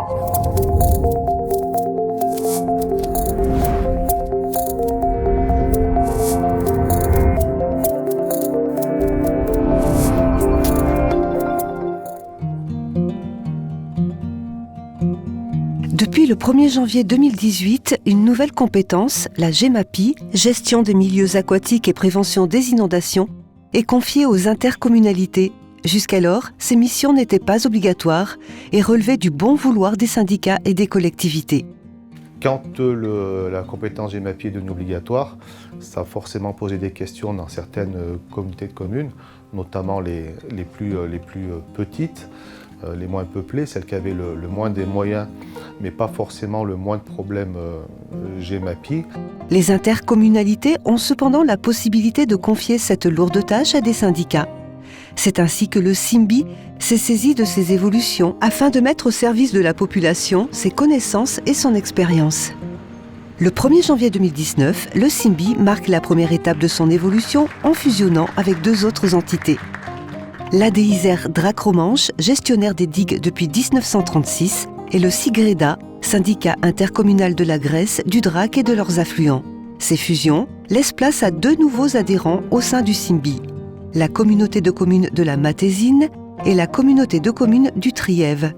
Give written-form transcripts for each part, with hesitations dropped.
Depuis le 1er janvier 2018, une nouvelle compétence, la GEMAPI, Gestion des milieux aquatiques et prévention des inondations, est confiée aux intercommunalités. Jusqu'alors, ces missions n'étaient pas obligatoires et relevaient du bon vouloir des syndicats et des collectivités. Quand la compétence GEMAPI est devenue obligatoire, ça a forcément posé des questions dans certaines communautés de communes, notamment les plus petites, les moins peuplées, celles qui avaient le moins des moyens, mais pas forcément le moins de problèmes GEMAPI. Les intercommunalités ont cependant la possibilité de confier cette lourde tâche à des syndicats. C'est ainsi que le SIMBI s'est saisi de ces évolutions afin de mettre au service de la population ses connaissances et son expérience. Le 1er janvier 2019, le SIMBI marque la première étape de son évolution en fusionnant avec 2 autres entités. L'ADISER Drac-Romanche, gestionnaire des digues depuis 1936, et le SIGREDA, syndicat intercommunal de la Grèce, du Drac et de leurs affluents. Ces fusions laissent place à 2 nouveaux adhérents au sein du SIMBI, la communauté de communes de la Matésine et la communauté de communes du Trièves.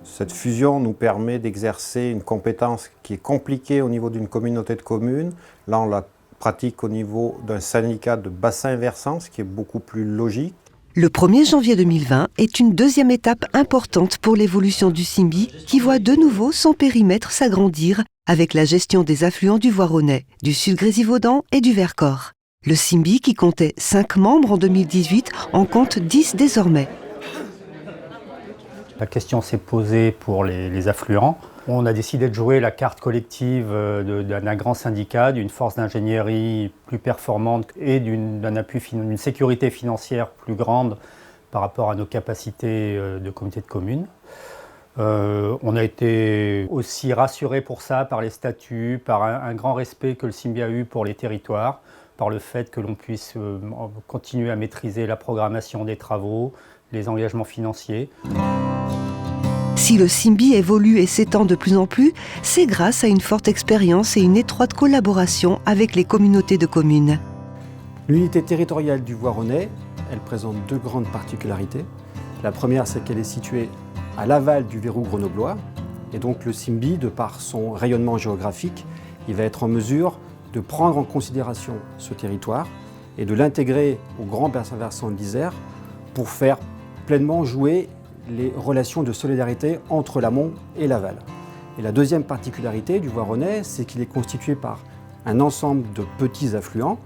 Cette fusion nous permet d'exercer une compétence qui est compliquée au niveau d'une communauté de communes. Là, on la pratique au niveau d'un syndicat de bassin versant, ce qui est beaucoup plus logique. Le 1er janvier 2020 est une deuxième étape importante pour l'évolution du SIMBI qui voit de nouveau son périmètre s'agrandir avec la gestion des affluents du Voironnais, du Sud-Grésivaudan et du Vercors. Le SIMBI, qui comptait 5 membres en 2018, en compte 10 désormais. La question s'est posée pour les affluents. On a décidé de jouer la carte collective d'un grand syndicat, d'une force d'ingénierie plus performante et d'un appui, d'une sécurité financière plus grande par rapport à nos capacités de communauté de communes. On a été aussi rassurés pour ça par les statuts, par un grand respect que le SIMBI a eu pour les territoires, par le fait que l'on puisse continuer à maîtriser la programmation des travaux, les engagements financiers. Si le SIMBI évolue et s'étend de plus en plus, c'est grâce à une forte expérience et une étroite collaboration avec les communautés de communes. L'unité territoriale du Voironnais, elle présente 2 grandes particularités. La première, c'est qu'elle est située à l'aval du verrou grenoblois. Et donc le SIMBI, de par son rayonnement géographique, il va être en mesure de prendre en considération ce territoire et de l'intégrer au grand bassin versant de l'Isère pour faire pleinement jouer les relations de solidarité entre l'amont et l'aval. Et la deuxième particularité du Voironnais, c'est qu'il est constitué par un ensemble de petits affluents.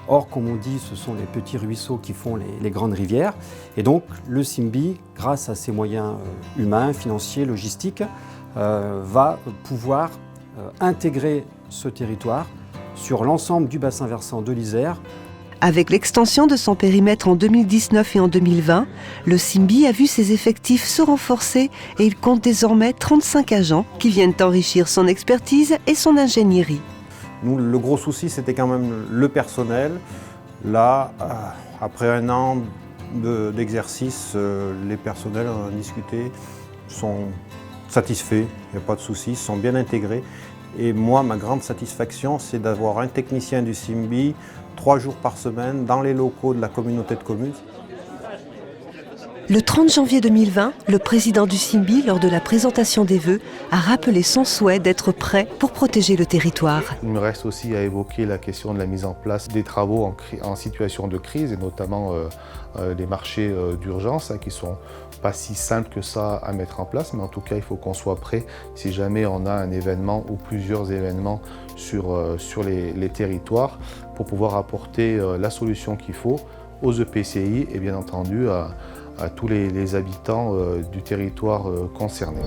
Or, comme on dit, ce sont les petits ruisseaux qui font les grandes rivières. Et donc, le SIMBI, grâce à ses moyens humains, financiers, logistiques, va pouvoir intégrer ce territoire sur l'ensemble du bassin versant de l'Isère. Avec l'extension de son périmètre en 2019 et en 2020, le SIMBI a vu ses effectifs se renforcer et il compte désormais 35 agents qui viennent enrichir son expertise et son ingénierie. Nous, le gros souci, c'était quand même le personnel. Là, après 1 an d'exercice, les personnels, on a discuté, sont satisfaits, il n'y a pas de souci, ils sont bien intégrés. Et moi, ma grande satisfaction, c'est d'avoir un technicien du SIMBI 3 jours par semaine dans les locaux de la communauté de communes. Le 30 janvier 2020, le président du SIMBI, lors de la présentation des vœux, a rappelé son souhait d'être prêt pour protéger le territoire. Il me reste aussi à évoquer la question de la mise en place des travaux en situation de crise, et notamment des marchés d'urgence qui ne sont pas si simples que ça à mettre en place, mais en tout cas il faut qu'on soit prêt si jamais on a un événement ou plusieurs événements sur les territoires pour pouvoir apporter la solution qu'il faut aux EPCI et bien entendu à tous les habitants du territoire concerné.